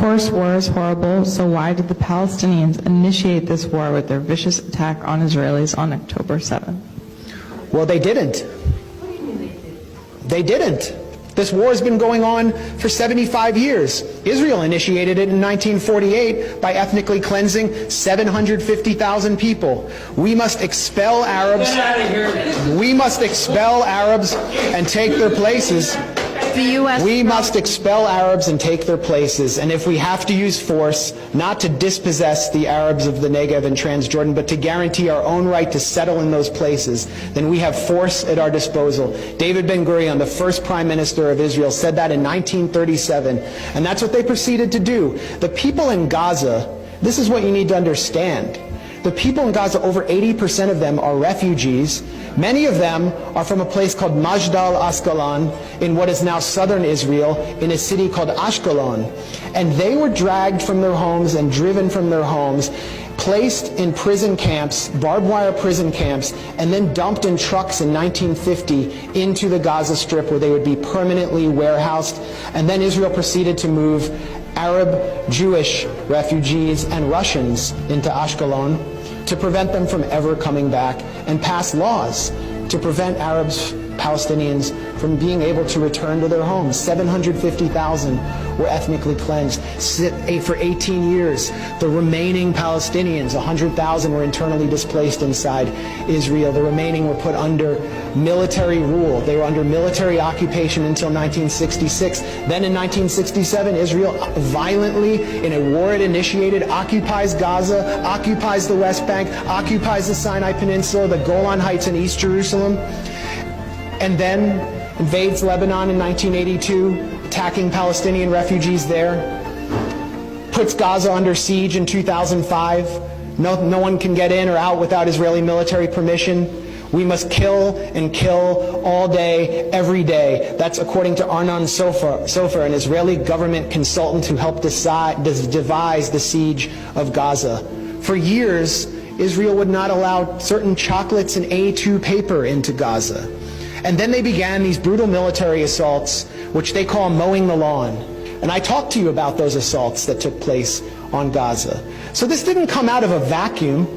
course, war is horrible, so why did the Palestinians initiate this war with their vicious attack on Israelis on October 7th? Well, they didn't. They didn't. This war has been going on for 75 years. Israel initiated it in 1948 by ethnically cleansing 750,000 people. We must expel Arabs. We must expel Arabs and take their places. We must expel Arabs and take their places, and if we have to use force, not to dispossess the Arabs of the Negev and Transjordan, but to guarantee our own right to settle in those places, then we have force at our disposal. David Ben-Gurion, the first Prime Minister of Israel, said that in 1937, and that's what they proceeded to do. The people in Gaza, this is what you need to understand. The people in Gaza, over 80% of them are refugees. Many of them are from a place called Majdal Asqalon in what is now southern Israel, in a city called Ashkelon. And they were dragged from their homes and driven from their homes, placed in prison camps, barbed wire prison camps, and then dumped in trucks in 1950 into the Gaza Strip, where they would be permanently warehoused. And then Israel proceeded to move Arab, Jewish refugees and Russians into Ashkelon to prevent them from ever coming back, and pass laws to prevent Arabs, Palestinians from being able to return to their homes. 750,000 were ethnically cleansed. For 18 years, the remaining Palestinians, 100,000, were internally displaced inside Israel. The remaining were put under military rule. They were under military occupation until 1966. Then in 1967, Israel violently, in a war it initiated, occupies Gaza, occupies the West Bank, occupies the Sinai Peninsula, the Golan Heights in East Jerusalem, and then invades Lebanon in 1982, attacking Palestinian refugees there, puts Gaza under siege in 2005. No one can get in or out without Israeli military permission. We must kill and kill all day, every day. That's according to Arnon Sofer, an Israeli government consultant who helped devise the siege of Gaza. For years, Israel would not allow certain chocolates and A2 paper into Gaza. And then they began these brutal military assaults, which they call mowing the lawn. And I talked to you about those assaults that took place on Gaza. So this didn't come out of a vacuum.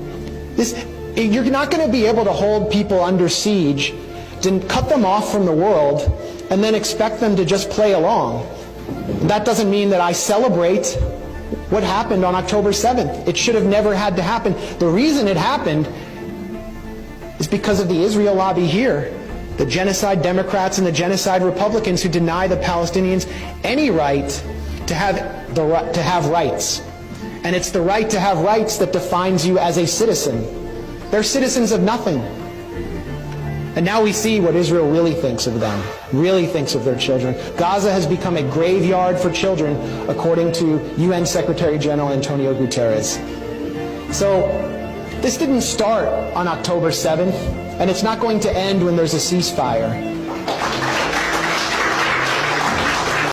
You're not going to be able to hold people under siege, to cut them off from the world, and then expect them to just play along. That doesn't mean that I celebrate what happened on October 7th. It should have never had to happen. The reason it happened is because of the Israel lobby here, the genocide Democrats and the genocide Republicans who deny the Palestinians any right to have rights. And it's the right to have rights that defines you as a citizen. They're citizens of nothing. And now we see what Israel really thinks of them, really thinks of their children. Gaza has become a graveyard for children, according to UN Secretary General Antonio Guterres. So this didn't start on October 7th, and it's not going to end when there's a ceasefire.